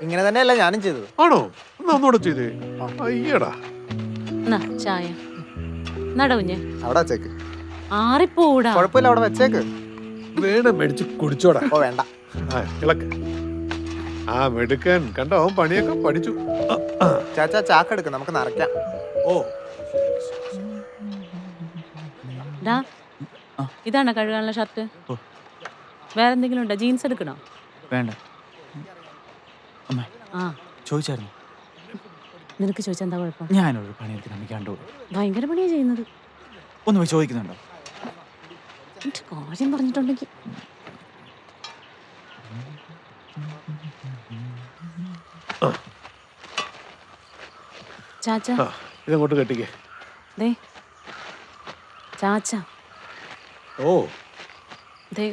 ഇങ്ങനെ തന്നെയല്ല ഞാനും ചെയ്തത്. ആണോ? എന്നാ ഒന്നുകൂടെ ചെയ്തേ. അയ്യടാ. ചായ നടവുഞ്ഞ് അവിടെ വെച്ചേക്ക്. ആറിപ്പോടാ. കുഴപ്പമില്ല, അവിടെ വെച്ചേക്ക്. വേണം മേടിച്ച് കുടിച്ചോടാ. ഓ വേണ്ട. ഇളക്ക്. മെടുക്കൻ കണ്ടോ, അവൻ പണിയൊക്കെ പഠിച്ചു. ചാച്ചാ ചാക്കെടുക്ക്, നമുക്ക് നിറയ്ക്കാം. ഓ ഇതാണ് കഴുകാനുള്ള ഷർട്ട്. വേറെന്തെങ്കിലും ഉണ്ടോ? ജീൻസ് എടുക്കണോ? വേണ്ട. ആ ചോദിച്ചായിരുന്നു. നിനക്ക് ചോദിച്ചാൽ എന്താ കുഴപ്പം? ഞാനൊരു പണിയെടുത്ത് അമ്മയ്ക്കാണ്ടോ ഭയങ്കര പണിയാ ചെയ്യുന്നത്. ഒന്ന് പോയി ചോദിക്കുന്നുണ്ടോ? കാര്യം പറഞ്ഞിട്ടുണ്ടെങ്കിൽ ചാച്ച ഇതങ്ങോട്ട് കെട്ടിക്കേ. ദേ ചാച്ച, ഓ ദേ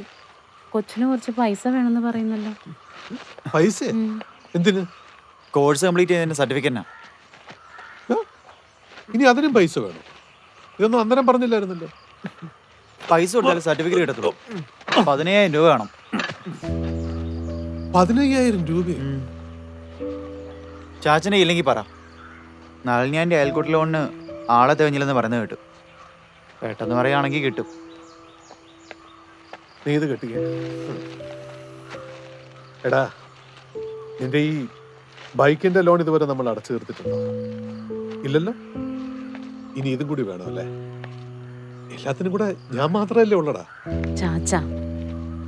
കൊച്ചിന് കുറച്ച് പൈസ വേണമെന്ന് പറയുന്നല്ലോ. പൈസ എന്തിന്? കോഴ്സ് കംപ്ലീറ്റ് ചെയ്തതിന്റെ സർട്ടിഫിക്കറ്റിനാ. ഇനി അതിനും പൈസ വേണം? ഇതൊന്നും അന്നേരം പറഞ്ഞില്ലായിരുന്നല്ലോ. പൈസ കൊടുത്താലും സർട്ടിഫിക്കറ്റ് കിട്ടത്തുള്ളൂ. 15,000 രൂപ വേണം. 15,000 രൂപ? ചാച്ചനെ ഇല്ലെങ്കിൽ പറ. നളിനിയാൻ്റെ അയൽക്കൂട്ട ലോണിന് ആളെ തികഞ്ഞില്ലെന്ന് പറയുന്നത് കേട്ടു. പെട്ടെന്ന് പറയുകയാണെങ്കിൽ കിട്ടും. നീ ഇത് കെട്ടിക്കേ. എടാ, നിന്റെ ഈ ബൈക്കിന്റെ ലോൺ ഇതുവരെ നമ്മൾ അടച്ചു തീർത്തിട്ടുണ്ടോ? ഇല്ലല്ലോ. ഇനി ഇതും കൂടി വേണം അല്ലേ? എല്ലാത്തിനും കൂടെ ഞാൻ മാത്രമല്ലേ ഉള്ളടാ. ചാച്ച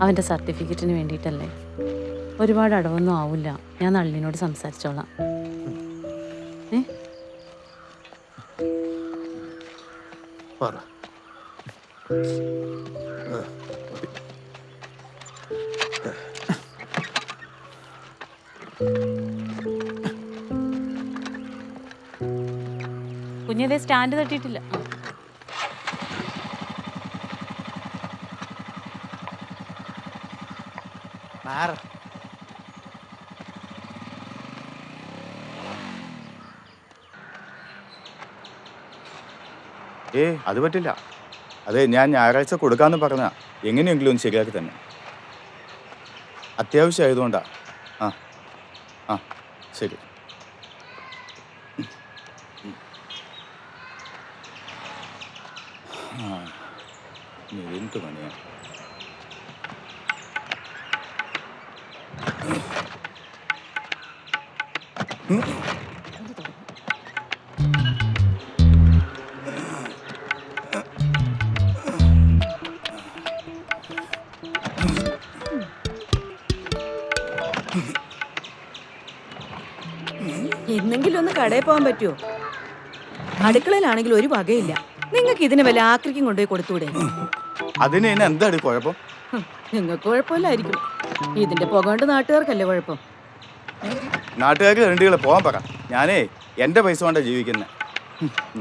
അവന്റെ സർട്ടിഫിക്കറ്റിന് വേണ്ടിയിട്ടല്ലേ. ഒരുപാട് അടവൊന്നും ആവില്ല. ഞാൻ നളിനിയോട് സംസാരിച്ചോളാം. മാറ. കുഞ്ഞിതേ സ്റ്റാൻഡ് തട്ടിയിട്ടില്ല. അത് പറ്റില്ല. അതെ, ഞാൻ ഞായറാഴ്ച കൊടുക്കാമെന്ന് പറഞ്ഞ എങ്ങനെയെങ്കിലും ഒന്ന് ശരിയാക്കി തന്നെ. അത്യാവശ്യമായതുകൊണ്ടാ. ആ ആ ശരി. എന്ത് പണിയാ? എന്നെങ്കിലും ഒന്ന് കടയിൽ പോകാൻ പറ്റുമോ? അടുക്കളയിലാണെങ്കിൽ ഒരു വകയില്ല. നിങ്ങൾക്ക് ഇതിന് വല്ല ആക്രിക്കും കൊണ്ടുപോയി കൊടുത്തൂടെ? അതിന് തന്നെ എന്താണ് കുഴപ്പം? നിങ്ങൾക്ക് കുഴപ്പമില്ലായിരിക്കും. ഇതിന്റെ പുക കൊണ്ട് നാട്ടുകാർക്കല്ലേ കുഴപ്പം. നാട്ടുകാർക്ക് രണ്ടുകളെ പോകാൻ പറ. ഞാനേ എന്റെ പൈസ കൊണ്ടാ ജീവിക്കുന്നത്.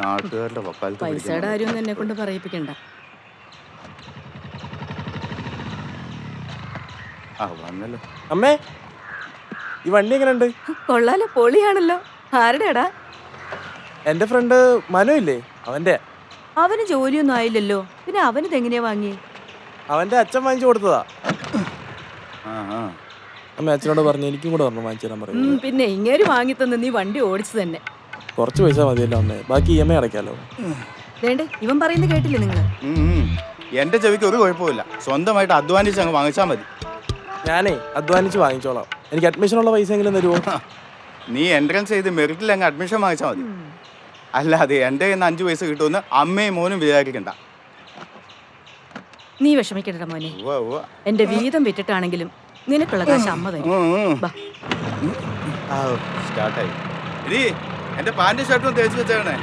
നാട്ടുകാരുടെ പൈസയുടെ കാര്യം എന്നെ കൊണ്ട് പറയിപ്പിക്കണ്ട. വന്നല്ലോ. അമ്മേ, ഈ വണ്ടി എങ്ങനെയുണ്ട്? കൊള്ളാലോ, പൊളിയാണല്ലോ. ആരുടെടാ? എന്റെ ഫ്രണ്ട് മനു ഇല്ലേ, അവന്റെ. അവന് ജോലിയൊന്നും ആയില്ലല്ലോ, പിന്നെ അവനിത് എങ്ങനെയാ വാങ്ങി? അവന്റെ അച്ഛൻ വാങ്ങിച്ചു കൊടുത്തതാ. അമ്മ അച്ഛനോട് പറഞ്ഞു, എനിക്കും കൂടെ പറഞ്ഞു വാങ്ങിച്ചു തരാൻ പറഞ്ഞു. പിന്നെ ഇങ്ങേര് വാങ്ങി തന്ന് നീ വണ്ടി ഓടിച്ചു തന്നെ. കുറച്ച് പൈസ മതിയല്ലോ അമ്മേ, ബാക്കി EMI അടയ്ക്കാലോ. വേണ്ടേ, ഇവൻ പറയുന്നത് കേട്ടില്ലേ നിങ്ങള്? എന്റെ ചെവിക്ക് ഒരു കുഴപ്പമില്ല. സ്വന്തമായിട്ട് അധ്വാനിച്ച് അങ്ങ് വാങ്ങിച്ചാൽ മതി. ഞാനേ അധ്വാനിച്ച് വാങ്ങിച്ചോളാം. എനിക്ക് അഡ്മിഷനുള്ള പൈസ എങ്കിലും തരുമോ? നീ എൻട്രൻസ് ചെയ്ത് മെറിറ്റിൽ അങ്ങ് അഡ്മിഷൻ വാങ്ങിച്ചാൽ മതി. അല്ലാതെ എൻ്റെ കയ്യിൽ നിന്ന് 5 പൈസ കിട്ടുമെന്ന് അമ്മയും മോനും വിചാരിക്കണ്ട. നീ വിഷമിക്കണ്ട മോനെ. എന്റെ വീതം വിറ്റിട്ടാണെങ്കിലും നിനക്കുള്ള കാശ് അമ്മ തരും. സ്റ്റാർട്ടായി. എന്റെ പാന്റും ഷർട്ടും തേച്ച് വെച്ചേക്കണേ.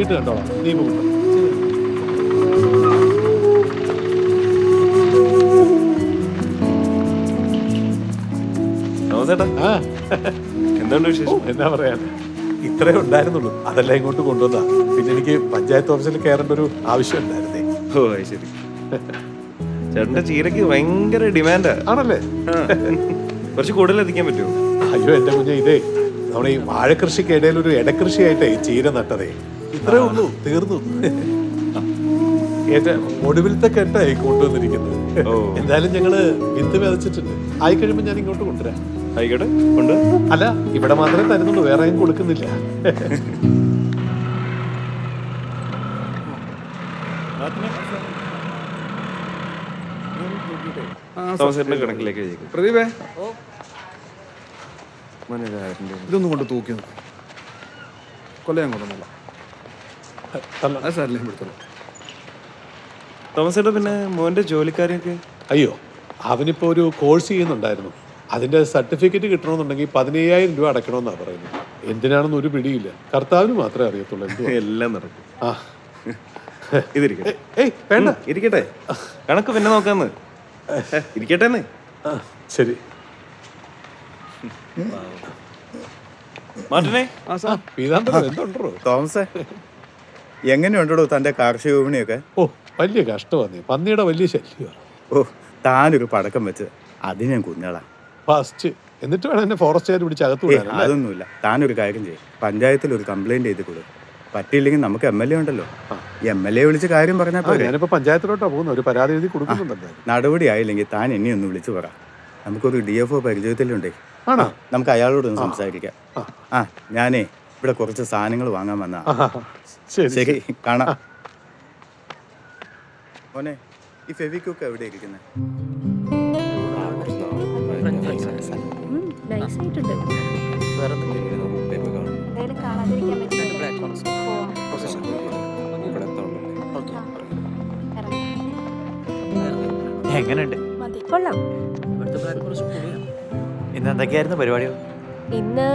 വന്നിട്ട് കണ്ടോളാം. നീ പോകുന്നു. ആ, എന്തുകൊണ്ട് വിശേഷം? എന്നാ പറയാൻ, ഇത്രേ ഉണ്ടായിരുന്നുള്ളൂ. അതെല്ലാം ഇങ്ങോട്ട് കൊണ്ടുവന്നാ. പിന്നെ എനിക്ക് പഞ്ചായത്ത് ഓഫീസിൽ കയറേണ്ട ഒരു ആവശ്യം ഉണ്ടായിരുന്നേ. ഓ അത് ശരി. ചേട്ടന്റെ ചീരക്ക് ഭയങ്കര ഡിമാൻഡാ. ആണല്ലേ? കുറച്ച് കൂടുതൽ എത്തിക്കാൻ പറ്റുമോ? അയ്യോ എന്റെ കുഞ്ഞെ, ഇതേ നമ്മുടെ ഈ വാഴക്കൃഷിക്കിടയിൽ ഒരു ഇടക്കൃഷിയായിട്ടേ ചീര നട്ടതേ. ഇത്രേ ഉള്ളൂ, തീർന്നു. ഏറ്റ ഒടുവിലത്തെ കെട്ടായി കൊണ്ടുവന്നിരിക്കുന്നത്. ഓ. എന്തായാലും ഞങ്ങള് വിത്ത് വിതച്ചിട്ടുണ്ട്. ആയി കഴിയുമ്പോ ഞാൻ ഇങ്ങോട്ട് കൊണ്ടുവരാം. ആയിക്കോട്ടെ, കൊണ്ട്. അല്ല, ഇവിടെ മാത്രമേ തരുന്നുള്ളൂ, വേറെ ആരും കൊടുക്കുന്നില്ല. തോമസേട്ടന്റെ കണക്കിലേക്ക് എഴുതിയേക്കും. പ്രദീപേ, മോനെ ഒരു 1000 രൂപ. ഇതൊന്നും കൊണ്ട് തൂക്കി നോക്കും. കൊല്ലം കൊണ്ടൊന്നല്ല. അല്ല, അത് സാറില്ലേ എടുത്തോളൂ. തോമസേട്ടൻ പിന്നെ മോന്റെ ജോലിക്കാരെയൊക്കെ? അയ്യോ, അവനിപ്പോ ഒരു കോഴ്സ് ചെയ്യുന്നുണ്ടായിരുന്നു. അതിന്റെ സർട്ടിഫിക്കറ്റ് കിട്ടണമെന്നുണ്ടെങ്കിൽ 15,000 രൂപ അടയ്ക്കണമെന്നാണ് പറയുന്നത്. എന്തിനാണെന്ന് ഒരു പിടിയില്ല. കർത്താവിന് മാത്രമേ അറിയത്തുള്ളൂ. എന്തുവാ? എല്ലാം നടക്കും. ആ, ഇതിരിക്കട്ടെ. ഏയ് വേണ്ട, ഇരിക്കട്ടെ, കണക്ക് പിന്നെ നോക്കാന്ന്. ഇരിക്കട്ടെ. ആ, ശരി. മാറ്റനെ. ആ സാർ, പീതാംബരം എന്തുണ്ടോ? തോമസേ, എങ്ങനെയുണ്ടോ തൻ്റെ കാർഷിക വിപണിയൊക്കെ? ഓ, വലിയ കഷ്ടമാണ്. പന്നിയുടെ വലിയ ശല്യമാണ്. ഓ, താനൊരു പടക്കം വെച്ച് അതിന് ഞാൻ കുഞ്ഞാളാ. ഫസ്റ്റ് എന്നിട്ട് വേണം എന്നെ ഫോറസ്റ്റുകാർ പിടിച്ച് അകത്ത് വിടാനല്ലേ? അതൊന്നുമില്ല. താനൊരു കാര്യം ചെയ്യും, പഞ്ചായത്തിൽ ഒരു കംപ്ലൈന്റ് ചെയ്ത് കൊടുക്കും. പറ്റിയില്ലെങ്കിൽ നമുക്ക് MLA ഉണ്ടല്ലോ, MLA വിളിച്ച് കാര്യം പറഞ്ഞാൽ ആ, പോരെ. ഞാനിപ്പോ പഞ്ചായത്തിലോട്ടാ പോകുന്ന. ഒരു പരാതി എഴുതി കൊടുക്കുന്നുണ്ടല്ലോ. നടപടി ആയില്ലെങ്കിൽ താൻ എന്നെ ഒന്ന് വിളിച്ചു പറ. നമുക്കൊരു DFO പരിചയത്തിലുണ്ടേ. ആണോ? നമുക്ക് അയാളോടൊന്ന് സംസാരിക്കാം. ആ. ആ, ഞാനേ ഇവിടെ കുറച്ച് സാധനങ്ങൾ വാങ്ങാൻ വന്നാ. ശരി ശരി, കാണാം. മോനെ, ഈ ഫെവിക്വിക്ക് എവിടെ ഇരിക്കുന്നത്? എങ്ങനെയുണ്ട്? കൊള്ളാം. ഇന്ന് എന്തൊക്കെയായിരുന്നു പരിപാടികൾ? ഇന്ന്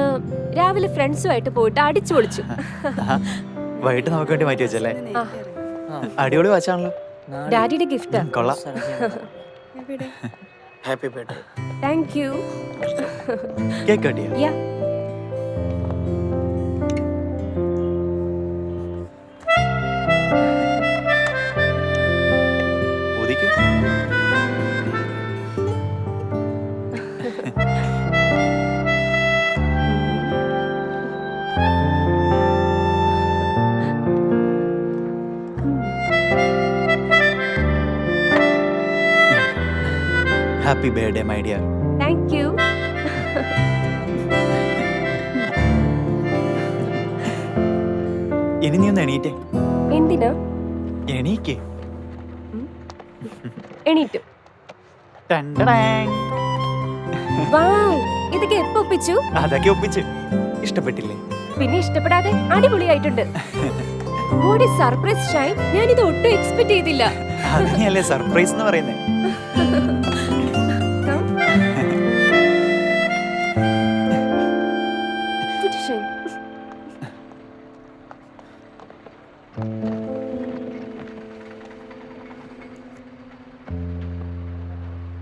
രാവിലെ ഫ്രണ്ട്സുമായിട്ട് പോയിട്ട് അടിച്ചു പൊളിച്ചു. വൈകിട്ട് നമുക്ക് വേണ്ടി മാറ്റി വെച്ചല്ലേ? ആ. അടിപൊളി വാച്ചാണല്ലോ. ഡാഡിയുടെ ഗിഫ്റ്റ്. കൊള്ളാം. Happy birthday. Thank you. Cake കട്ടിയാ? യാ. ഉദിക്കും. Happy birthday my dear. Thank you. ഇനി നീ ഒന്ന് എണീറ്റേ. എന്തിനാ? എണീക്ക്. എണീറ്റു. ടണ്ടടാങ്. വൗ, ഇതൊക്കെ എപ്പോ ഒപ്പിച്ചു? അതൊക്കെ ഒപ്പിച്ച്. ഇഷ്ടപ്പെട്ടില്ലേ? പിന്നെ ഇഷ്ടപ്പെടാതെ? അടിപൊളിയായിട്ടുണ്ട്. What is surprise Shine. ഞാൻ ഇത് ഒട്ടും എക്സ്പെക്ട് ചെയ്തില്ല. അതിനെയല്ലേ സർപ്രൈസ് എന്ന് പറയുന്നേ.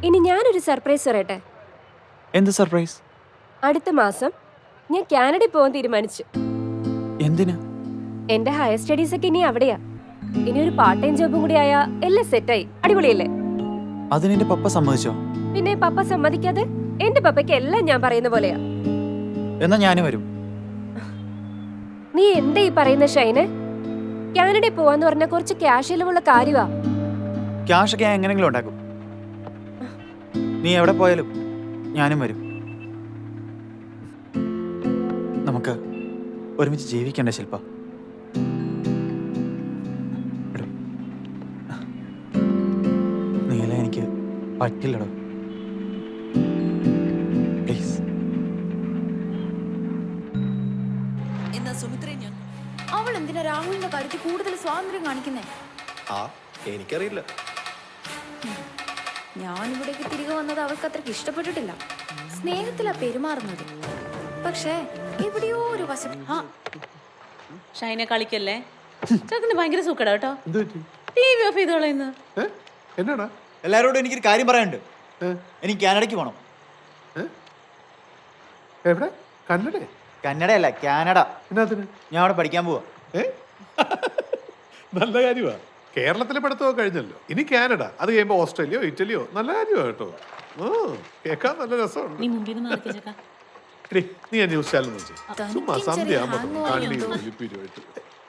ഇനി ഞാനൊരു സർപ്രൈസ് പറയട്ടെ. എന്ത് സർപ്രൈസ്? അടുത്ത മാസം ഞാൻ കാനഡയിൽ പോകാൻ തീരുമാനിച്ചു. എന്തിനാ? എന്റെ ഹയർ സ്റ്റഡീസ് ഒക്കെ ഇനി അവിടെയാ. ഇനി ഒരു പാർട്ട് ടൈം ജോബും കൂടി ആയാ എല്ലാം സെറ്റായി. അടിപൊളിയല്ലേ? അതിന് എന്റെ പപ്പ സമ്മതിച്ചോ? പിന്നെ പപ്പ സമ്മതിക്കാതെ? എന്റെ പപ്പയ്ക്ക് എല്ലാം ഞാൻ പറയുന്ന പോലെയാ. എന്നാ ഞാനും വരും. നീ എന്താ ഈ പറയുന്ന ഷൈന്? കാനഡയിൽ പോവാന്ന് പറഞ്ഞ കുറച്ച് ക്യാഷ് ചിലവുള്ള കാര്യമാ. ക്യാഷ് ഒക്കെ ഞാൻ എങ്ങനെങ്കിലും ഉണ്ടാക്കും. നീ എവിടെ പോയാലും ഞാനും വരും. നമുക്ക് ഒരുമിച്ച് ജീവിക്കണ്ടേ ശില്പ? നീല എനിക്ക് പറ്റില്ലടോ. പ്ലീസ്. അവൾ എന്തിനാ രാഹുലിന്റെ കാര്യത്തിൽ കൂടുതൽ സ്വാതന്ത്ര്യം കാണിക്കുന്നേ? എനിക്കറിയില്ല. ഞാൻ ഇവിടേക്ക് തിരികെ വന്നത് അവൾക്ക് അത്രയ്ക്ക് ഇഷ്ടപ്പെട്ടിട്ടില്ല. സ്നേഹത്തിലാ പെരുമാറുന്നത്. പക്ഷേ എവിടെയോ ഒരു വശം. ഷൈനെ കളിക്കല്ലേ? ചേട്ടന് ഭയങ്കര സൂക്കടാ കേട്ടോ. എന്ത് പറ്റി? ടി വി ഓഫ് ചെയ്ത് കളയുന്നു. എന്നാടാ? എല്ലാവരോടും എനിക്കൊരു കാര്യം പറയാനുണ്ട്. ഏ? എനിക്ക് കാനഡയ്ക്ക് പോകണം. എവിടെ? കന്നഡേ? കന്നഡയല്ല, കാനഡ. എന്നാത്തിന്? ഞാൻ അവിടെ പഠിക്കാൻ പോവാ. നല്ല കാര്യമാ. കേരളത്തിലെ പഠിത്തമൊക്കെ കഴിഞ്ഞല്ലോ. ഇനി കാനഡ, അത് കഴിയുമ്പോ ഓസ്ട്രേലിയയോ ഇറ്റലിയോ. നല്ല കാര്യമാ കേട്ടോ. കേൾക്കാൻ നല്ല രസമുണ്ട്. നീ മുമ്പിൽ നിന്ന് മാറി ചേക്കാ. നീ ആ ന്യൂസ് ചാനൽ നോക്കി ചുമ്മാ സന്ധ്യ ആകുമ്പോ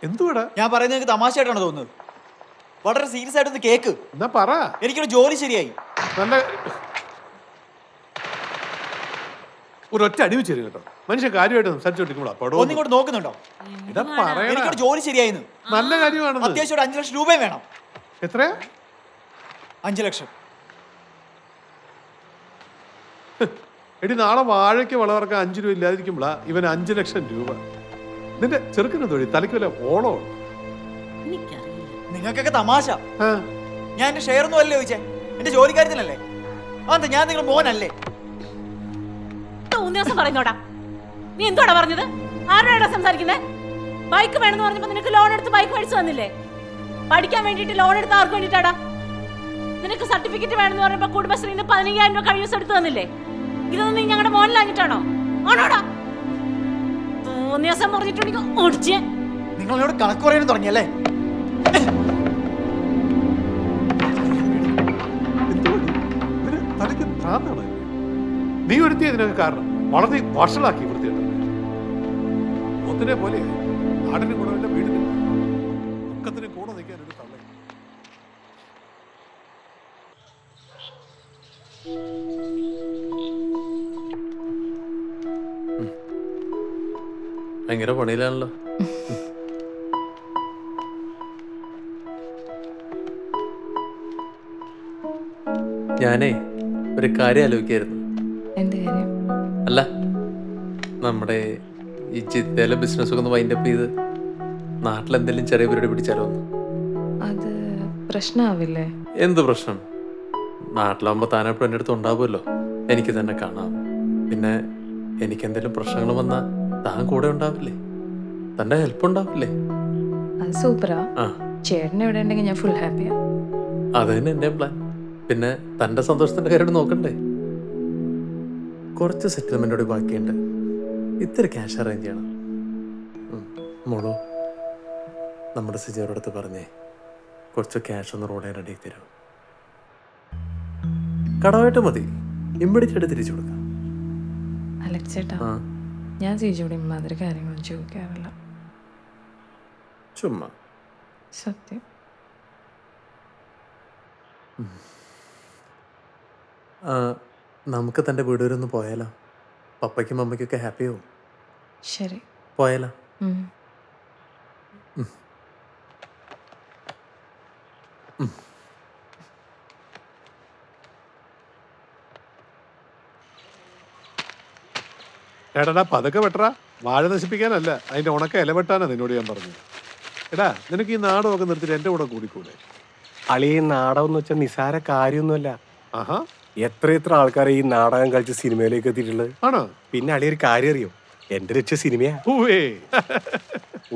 എന്തുവാടാ? ഞാൻ പറയുന്നത് നിങ്ങൾക്ക് തമാശയായിട്ടാണ് തോന്നുന്നത്. വളരെ സീരിയസ് ആയിട്ടൊന്ന് കേക്ക്. എന്നാ പറ. എനിക്കൊരു ജോലി ശരിയായി. നല്ല ഒരൊറ്റ അടിവ് ശരി കേട്ടോ. മനുഷ്യൻ കാര്യമായിട്ട് സംസാരിച്ചോണ്ടിരിക്കുമ്പോഴാ പടം. ഒന്നിങ്ങോട്ട് നോക്കുന്നുണ്ടോ? ഇതാ പറയണ. എനിക്കൊരു ജോലി ശരിയായിരുന്നു. നല്ല കാര്യമാണ്. അത്യാവശ്യം ഒരു 5 ലക്ഷം രൂപയും വേണം. എത്രയാ? 5 ലക്ഷം. എടി നാളെ വാഴയ്ക്ക് വളർക്കാൻ 5 രൂപ ഇല്ലാതിരിക്കുമ്പോഴാ ഇവന് 5 ലക്ഷം രൂപ. നിന്റെ ചെറുക്കിന് തൊഴിൽ തലയ്ക്ക് വല്ല ഓളോ? നിങ്ങൾക്കൊക്കെ തമാശ. ഞാൻ എന്റെ ഷെയർ ഒന്നും അല്ലേ ചോദിച്ചേ, എന്റെ ജോലിക്കാര്യത്തിനല്ലേ. അതെന്താ ഞാൻ നിങ്ങളുടെ മോനല്ലേ? ദിവസം പറയുന്നോടാ. നീ എന്തോടാ പറഞ്ഞത്? ആരോടാ സംസാരിക്കുന്നേ? ബൈക്ക് വേണമെന്ന് പറഞ്ഞപ്പോ നിനക്ക് ലോൺ എടുത്ത് ബൈക്ക് മേടിച്ചു തന്നില്ലേ? പഠിക്കാൻ വേണ്ടിട്ട് ലോൺ എടുത്ത് ആർക്ക് വേണ്ടിട്ടാടാ? നിനക്ക് സർട്ടിഫിക്കറ്റ് വേണമെന്ന് പറഞ്ഞപ്പോ കുടുംബശ്രീന്ന് 15,000 രൂപ കഴിഞ്ഞ ദിവസം എടുത്തു തന്നില്ലേ? ഇതൊന്നും നീ ഞങ്ങളുടെ മോനിലാഞ്ഞിട്ടാണോ? ആണോടാ? തോന്നിയ ദിവസം പറഞ്ഞിട്ടുണ്ടെങ്കിൽ ഓടിച്ചേ. നിങ്ങളോട് കണക്ക് പറയാനും തുടങ്ങിയല്ലേ? തലയ്ക്ക് ഭ്രാന്താണ്. നീ ഒരുത്തി ഇതിനൊക്കെ കാരണം വളരെ വഷളാക്കി വൃത്തിയായിട്ട് ഒന്നിനെ പോലെ നാടിന് ഗുണമില്ല, വീടിന് ഒക്കത്തിന് കൂടെ നിൽക്കാൻ ഒരു തള്ളേ. ഭയങ്കര പണിയിലാണല്ലോ. ഞാനേ ഒരു കാര്യം ആലോചിക്കായിരുന്നു. എന്ത് കാര്യം? അല്ല, നമ്മുടെ ഈ ചിത്തയിലെ ബിസിനസ്സൊക്കെ ഒന്ന് വൈൻഡപ്പ് ചെയ്ത് നാട്ടിലെന്തെങ്കിലും ചെറിയ പരിപാടി പിടിച്ചാലോ? അത് പ്രശ്നമാവില്ലേ? എന്ത് പ്രശ്നം? നാട്ടിലാകുമ്പോൾ താനെപ്പോഴും എൻ്റെ അടുത്ത് ഉണ്ടാവുമല്ലോ, എനിക്ക് തന്നെ കാണാം. പിന്നെ എനിക്ക് എന്തെങ്കിലും പ്രശ്നങ്ങൾ വന്നാൽ താൻ കൂടെ ഉണ്ടാവില്ലേ? തൻ്റെ ഹെൽപ്പ് ഉണ്ടാവില്ലേ? അത് സൂപ്പറാ. ആ, ചേട്ടൻ എവിടെ ഉണ്ടെങ്കിൽ ഞാൻ ഫുൾ ഹാപ്പിയാ. അത് തന്നെ എൻ്റെ പ്ലാൻ. പിന്നെ തൻ്റെ സന്തോഷത്തിൻ്റെ കാര്യം നോക്കണ്ടേ? കുറച്ച് സെറ്റിൽമെൻറ്റോട് ബാക്കിയുണ്ട്. ഇത്തിരി ക്യാഷ് അറേഞ്ച് ചെയ്യണം. മോളോ, നമ്മുടെ സിജോടടുത്ത് പറഞ്ഞേ കുറച്ച് ക്യാഷ് ഒന്ന് റോഡ് റെഡി തരും. കടമായിട്ട് മതി, ഇമ്മീഡിയറ്റ് ആയിട്ട് തിരിച്ചു കൊടുക്കാം. അലക്സ് ചേട്ടാ, ഞാൻ ചേച്ചിയോട് ഇമ്മാതിരി കാര്യങ്ങളൊന്നും ചോദിക്കാറില്ല. ചുമ്മാ സത്യം. നമുക്ക് തൻ്റെ വീട് വരെ ഒന്ന് പോയാലോ? പപ്പയ്ക്കും മമ്മയ്ക്കൊക്കെ ഹാപ്പിയാവും. ശരി, പോയാലോ? എടാ പതൊക്കെ വെട്ടറാ. വാഴ നശിപ്പിക്കാനല്ല, അതിന്റെ ഉണക്ക ഇല വെട്ടാനാ നിന്നോട് ഞാൻ പറഞ്ഞു. എടാ നിനക്ക് ഈ നാടകമൊക്കെ നിർത്തിയിട്ട് എന്റെ കൂടെ കൂടിക്കൂടെ? അളി, ഈ നാടകം എന്ന് വെച്ചാൽ നിസാര കാര്യമൊന്നുമല്ല. ആഹാ, എത്ര ആൾക്കാരെ ഈ നാടകം കളിച്ച് സിനിമയിലേക്ക് എത്തിയിട്ടുള്ളത്. ആണോ? പിന്നെ അളി ഒരു കാര്യം അറിയോ? എന്റെ രക്ഷ സിനിമയാ.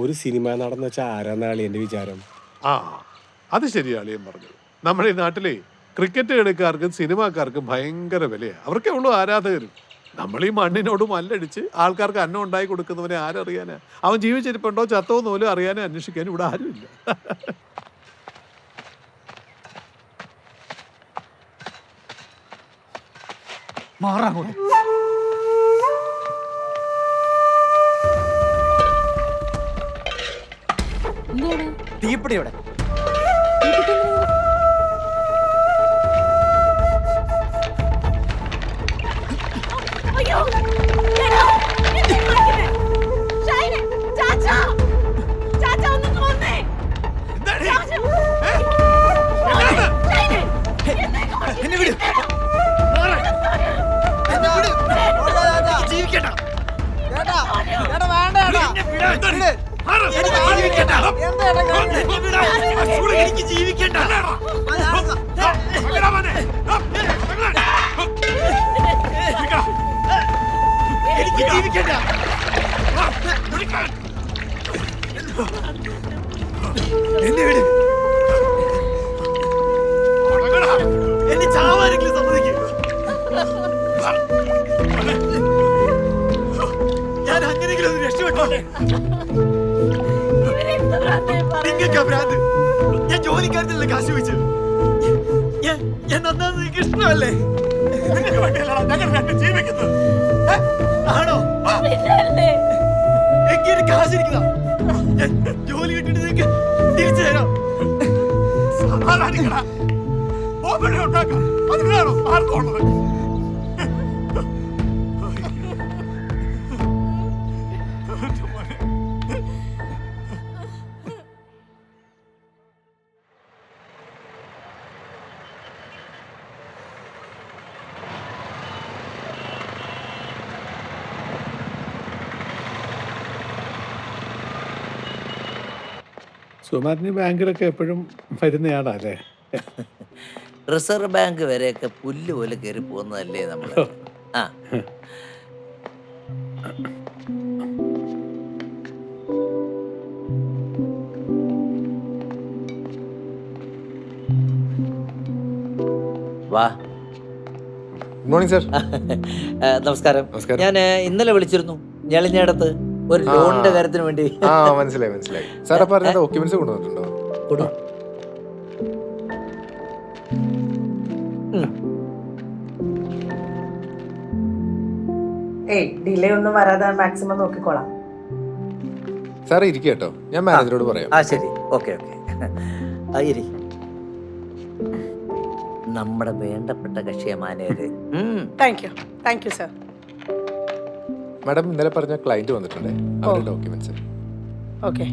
ഒരു സിനിമ നടന്ന് വെച്ചാൽ ആരാന്ന അളി എന്റെ വിചാരം. ആ, അത് ശരിയാ അളിയൻ പറഞ്ഞത്. നമ്മുടെ ഈ നാട്ടിലെ ക്രിക്കറ്റ് കളിക്കാർക്കും സിനിമാക്കാർക്കും ഭയങ്കര വിലയാ. അവർക്കേ ഉള്ളൂ ആരാധകരും. നമ്മൾ ഈ മണ്ണിനോട് മല്ലടിച്ച് ആൾക്കാർക്ക് അന്നം ഉണ്ടാക്കി കൊടുക്കുന്നവനെ ആരറിയാനാ? അവൻ ജീവിച്ചിരിപ്പുണ്ടോ ചത്തോന്ന് പോലും അറിയാനും അന്വേഷിക്കാനും ഇവിടെ ആരുമില്ല. മാറാങ്ങോട്ട്. തീപ്പിടിയോടെ ഞാൻ അങ്ങനെയെങ്കിലും ഒന്ന് രക്ഷപ്പെട്ടോട്ടെ. നിങ്ങൾക്കാ ഭ്രാന്ത്. ഞാൻ ജോലിക്കാരത്തിലുള്ള കാശ് വെച്ച് ഞാൻ നന്നാന്ന് നിങ്ങൾക്ക് ഇഷ്ടമല്ലേ? നിങ്ങൾക്ക് വേണ്ടിയല്ല ഞങ്ങൾ രണ്ടും ജീവിക്കുന്നത്. ആണോ? എങ്ങനെ കാശ് ഇരിക്കുന്ന ജോലി കിട്ടിട്ട് നിങ്ങൾക്ക് തിരിച്ചു തരാം. സമാധാനിക്കണ ഉണ്ടാക്കാം. അതിനാണോ ആർക്കുള്ളത്? സുമാറിന് ബാങ്കിലൊക്കെ എപ്പോഴും വരുന്നയാളാ അല്ലേ? റിസർവ് ബാങ്ക് വരെയൊക്കെ പുല്ല് പോലെ കയറി പോകുന്നതല്ലേ നമ്മള്? ആ വാ. Good morning sir. നമസ്കാരം. നമസ്കാരം. ഞാൻ ഇന്നലെ വിളിച്ചിരുന്നു ഞെളിഞ്ഞടത്ത് ഒരു ലോണിന്റെ കാര്യത്തിന് വേണ്ടി. മനസ്സിലായി. സാർ പറഞ്ഞ ഡോക്യുമെന്റ്സ് കൊണ്ടുവന്നിട്ടുണ്ടോ? കൊടു. ഡിലേ ഒന്നും വരാതെ മാക്സിമം നോക്കിക്കോളാം. സാർ ഇരിക്കുക കേട്ടോ, ഞാൻ മാനേജറോട് പറയാം. ആ ശരി, ഓക്കെ. ഇരി. നമ്മുടെ വേണ്ടപ്പെട്ട കക്ഷിയെ manager. Thank you sir. Madam ഇന്നലെ പറഞ്ഞ ക്ലയന്റ് വന്നിട്ടുണ്ടേ, അവരുടെ ഡോക്യുമെന്റ്സ്. ഓക്കെ,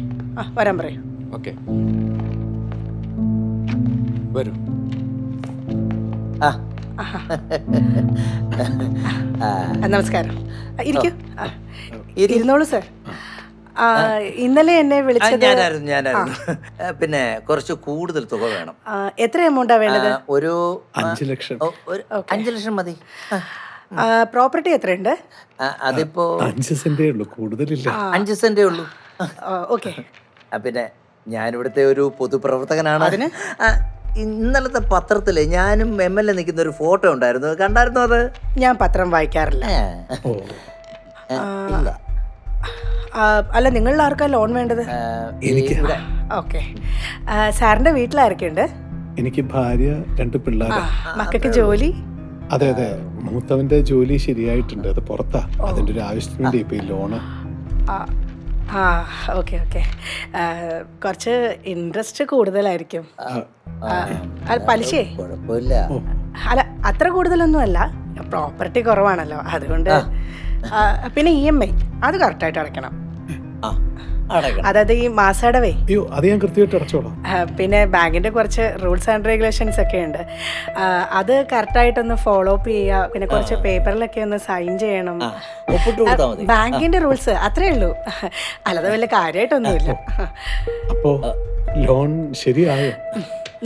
വരാൻ പറയൂ. ഓക്കെ, വരൂ. നമസ്കാരം. ഇരിക്കൂ. ഇരുന്നോളൂ സർ. ഇന്നലെ എന്നെ വിളിച്ചത് ഞാനായിരുന്നു. പിന്നെ കുറച്ച് കൂടുതൽ തുക വേണം. എത്ര എമൗണ്ടാ വേണ്ടത്? ഒരു 5 ലക്ഷം. 5 ലക്ഷം മതി. പ്രോപ്പർട്ടി എത്രയുണ്ട്? അതിപ്പോ 5 സെന്റേ ഉള്ളൂ, കൂടുതലില്ല. 5 സെന്റേ ഉള്ളൂ. ഓക്കെ. പിന്നെ ഞാനിവിടുത്തെ ഒരു പൊതുപ്രവർത്തകനാണ്. ഇന്നലത്തെ പത്രത്തില് ഞാനും MLA നിൽക്കുന്ന ഒരു ഫോട്ടോ ഉണ്ടായിരുന്നു, കണ്ടായിരുന്നു? അത് ഞാൻ പത്രം വായിക്കാറില്ല. ഇല്ല. അല്ല, നിങ്ങളിൽ ആർക്കാ ലോൺ വേണ്ടത്? ഓക്കെ. സാറിന്റെ വീട്ടിലാരൊക്കെയുണ്ട്? എനിക്ക് ഭാര്യ, 2 പിള്ളേർ. മക്കൾക്ക് ജോലി? അതെ, മൂത്തവന്റെ ജോലി ശരിയായിട്ടുണ്ട്, അത് പുറത്താ. അതിന്റെ ഒരു ആവശ്യത്തിന് വേണ്ടി ഇപ്പൊ ഈ ലോണ്. ഓക്കെ. കുറച്ച് ഇൻട്രസ്റ്റ് കൂടുതലായിരിക്കും. പലിശയെ? കുഴപ്പമില്ല. അല്ല, അത്ര കൂടുതലൊന്നും അല്ല. പ്രോപ്പർട്ടി കുറവാണല്ലോ, അതുകൊണ്ട്. പിന്നെ EMI അത് കറക്റ്റായിട്ട് അടയ്ക്കണം. അതായത് ഈ മാസടവേ. അയ്യോ, അത് ഞാൻ കൃത്യമായിട്ട് അടച്ചോളാം. പിന്നെ ബാങ്കിന്റെ കുറച്ച് റൂൾസ് ആൻഡ് റെഗുലേഷൻസ് ഒക്കെ ഉണ്ട്, അത് കറക്റ്റായിട്ടൊന്ന് ഫോളോ അപ്പ് ചെയ്യുക. പിന്നെ കുറച്ച് പേപ്പറിലൊക്കെ ഒന്ന് സൈൻ ചെയ്യണം. ബാങ്കിന്റെ റൂൾസ് അത്രേ ഉള്ളൂ, അല്ലാതെ വലിയ കാര്യമായിട്ടൊന്നുമില്ല. അപ്പോ ലോൺ ശരിയായോ?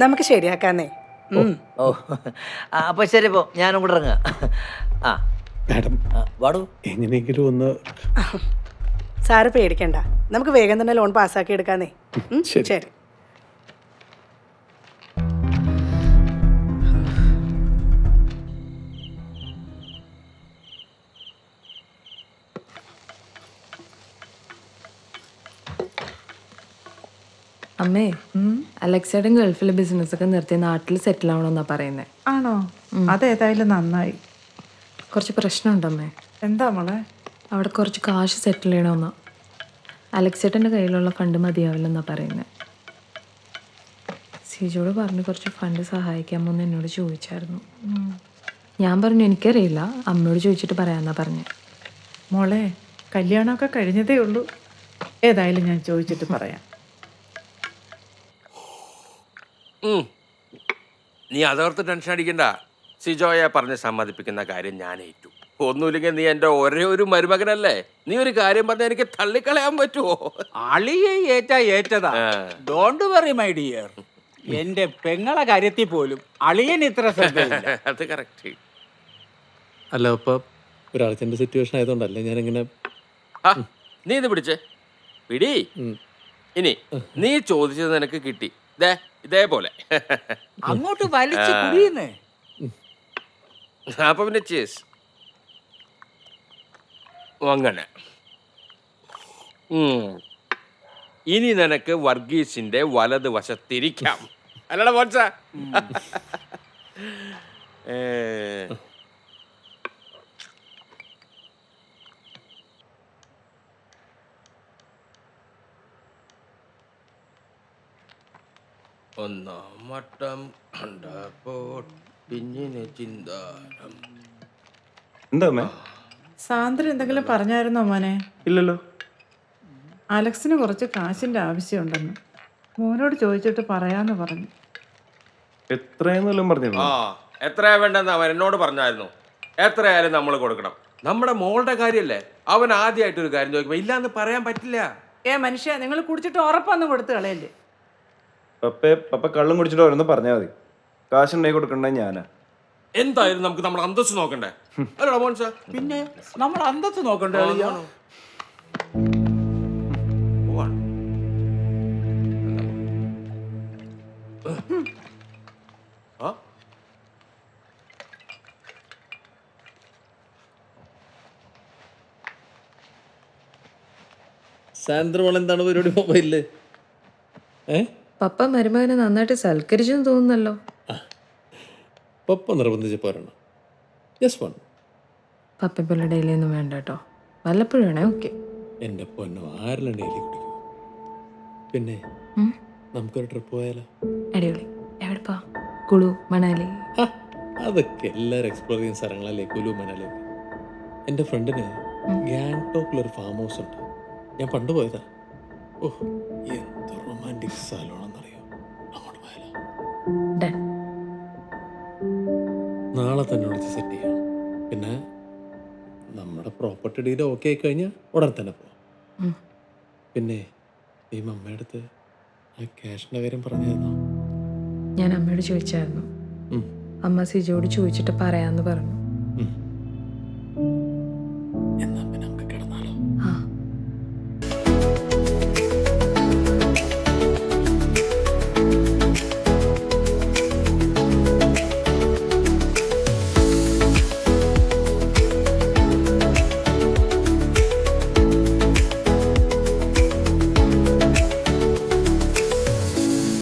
നമുക്ക് ശരിയാക്കാന്നേ. അപ്പൊ ശരി, പോ. ഞാനും കൂടെ ഇറങ്ങാം. മാഡം, വാടൂ. എങ്ങനെയെങ്കിലും ഒന്ന്. സാറ് പേടിക്കണ്ട, നമുക്ക് വേഗം തന്നെ ലോൺ പാസ്സാക്കി എടുക്കാന്നേ. ശരി. അമ്മേ, അലക്സയുടെ ഗൾഫിലെ ബിസിനസ് ഒക്കെ നിർത്തി നാട്ടിൽ സെറ്റിൽ ആവണമെന്നാ പറയുന്നത്. ആണോ? അതേതായാലും നന്നായി. കുറച്ച് പ്രശ്നമുണ്ടമ്മേ. എന്താ മോളെ? അവിടെ കുറച്ച് കാശ് സെറ്റിൽ ചെയ്യണമെന്നാ. അലക്സേട്ടൻ്റെ കയ്യിലുള്ള ഫണ്ട് മതിയാവില്ലെന്നാ പറയുന്നത്. സിജോട് പറഞ്ഞ് കുറച്ച് ഫണ്ട് സഹായിക്കാമോ എന്ന് എന്നോട് ചോദിച്ചായിരുന്നു. ഞാൻ പറഞ്ഞു എനിക്കറിയില്ല, അമ്മയോട് ചോദിച്ചിട്ട് പറയാമെന്നാ പറഞ്ഞേ. മോളെ, കല്യാണമൊക്കെ കഴിഞ്ഞതേ ഉള്ളൂ. ഏതായാലും ഞാൻ ചോദിച്ചിട്ട് പറയാം. നീ അതോർത്ത് ടെൻഷൻ അടിക്കണ്ട. സിജോയെ പറഞ്ഞ് സമ്മതിപ്പിക്കുന്ന കാര്യം ഞാൻ ഏറ്റു. ഒന്നുമില്ലെങ്കിൽ നീ എൻ്റെ ഒരേ ഒരു മരുമകനല്ലേ. നീ ഒരു കാര്യം പറഞ്ഞാൽ എനിക്ക് തള്ളിക്കളയാൻ പറ്റുമോ? അളിയെ ഏറ്റതാ. Don't worry my dear. എന്റെ പെങ്ങളെ കാര്യത്തിൽ പോലും അളിയൻ ഇത്ര ശ്രദ്ധയില്ല. അത് കറക്റ്റ്. അല്ല, ഇപ്പൊ ഒരു അർജന്റ് സിറ്റുവേഷൻ ആയതുകൊണ്ടല്ലേ ഞാനിങ്ങനെ. നീ ഇത് പിടിച്ചേ. പിടി. ഇനി നീ ചോദിച്ചത് നിനക്ക് കിട്ടി. ദേ ഇതേപോലെ. അങ്ങോട്ട് വലിച്ചു കുടിയുന്നേ. അപ്പൊ പിന്നെ ചേസ് അങ്ങനെ. ഇനി നിനക്ക് വർഗീസിന്റെ വലത് വശത്തിരിക്കാം. അല്ലടാ മോൻസ? ഒന്നാം വട്ടം കണ്ടപ്പോൾ പിന്നിനെ ചിന്താരം. എന്താ അമ്മേ? സാന്ദ്ര എന്തെങ്കിലും പറഞ്ഞായിരുന്നോ മോനെ? ഇല്ലല്ലോ. അലക്സിന് കുറച്ച് കാശിന്റെ ആവശ്യമുണ്ടെന്ന് മോനോട് ചോദിച്ചിട്ട് പറയാന്ന് പറഞ്ഞു. എത്രയെന്നെല്ലാം പറഞ്ഞിരുന്നു. എത്രയാ വേണ്ടെന്ന് അവൻ എന്നോട് പറഞ്ഞായിരുന്നു. എത്രയായാലും നമ്മൾ കൊടുക്കണം. നമ്മുടെ മോളുടെ കാര്യല്ലേ. അവൻ ആദ്യമായിട്ടൊരു കാര്യം ചോദിക്കുമ്പോ ഇല്ലാന്ന് പറയാൻ പറ്റില്ല. മനുഷ്യ, നിങ്ങൾ കുടിച്ചിട്ട് ഉറപ്പൊന്നും കൊടുത്തു കളയല്ലേ. പപ്പ കള്ളും കുടിച്ചിട്ട് ഓരോന്ന് പറഞ്ഞാൽ മതി. കാശുണ്ടായി കൊടുക്കണ്ട ഞാനാ. എന്തായാലും നമുക്ക് നമ്മുടെ അന്തസ് നോക്കണ്ടേ? അല്ലടാ മോൻസ? പിന്നെ നമ്മൾ അന്തസ് നോക്കണ്ടേ? സാന്ദ്രമോൾ എന്താണ് പരിപാടി മൊബൈലില്? പപ്പ മരുമകനെ നന്നായിട്ട് സൽക്കരിച്ചെന്ന് തോന്നുന്നല്ലോ. പപ്പ നിർബന്ധിച്ച് പോരണം. Just one. പപ്പയ്ക്കുള്ള ഡെയിലി ഒന്നും വേണ്ട കേട്ടോ, വല്ലപ്പോഴും വേണേ. ഓക്കെ. എൻ്റെ പൊന്നോ, ആരെല്ലാം ഡെയിലി കുടിക്കും? പിന്നെ നമുക്കൊരു ട്രിപ്പ് പോയാലോ? അടിപൊളി. എവിടെ പോവാ? കുളു, മണാലി? അതൊക്കെ എല്ലാവരും എക്സ്പ്ലോർ ചെയ്യുന്ന സ്ഥലങ്ങളല്ലേ കുലു, മണാലി. എൻ്റെ ഫ്രണ്ടിന് ഗാങ്ടോക്കിലൊരു ഫാം ഹൗസ് ഉണ്ട്. ഞാൻ പണ്ട് പോയതാ. ഓഹ്, എന്ത് റൊമാൻറ്റിക് സ്ഥലമാണെന്നറിയോ. അങ്ങോട്ട് പോയാലോ? നാളെ തന്നെ വിളിച്ച് സെറ്റ് ചെയ്യാം. പിന്നെ നമ്മുടെ പ്രോപ്പർട്ടി ഡീൽ ഓക്കെ ആയി കഴിഞ്ഞാൽ ഉടൻ തന്നെ പോവാം. പിന്നെ ഈ മമ്മയുടെ അടുത്ത് ആ ക്യാഷിൻ്റെ കാര്യം പറഞ്ഞായിരുന്നോ? ഞാൻ അമ്മയോട് ചോദിച്ചായിരുന്നു. അമ്മ സിജോട് ചോദിച്ചിട്ട് പറയാമെന്ന് പറഞ്ഞു.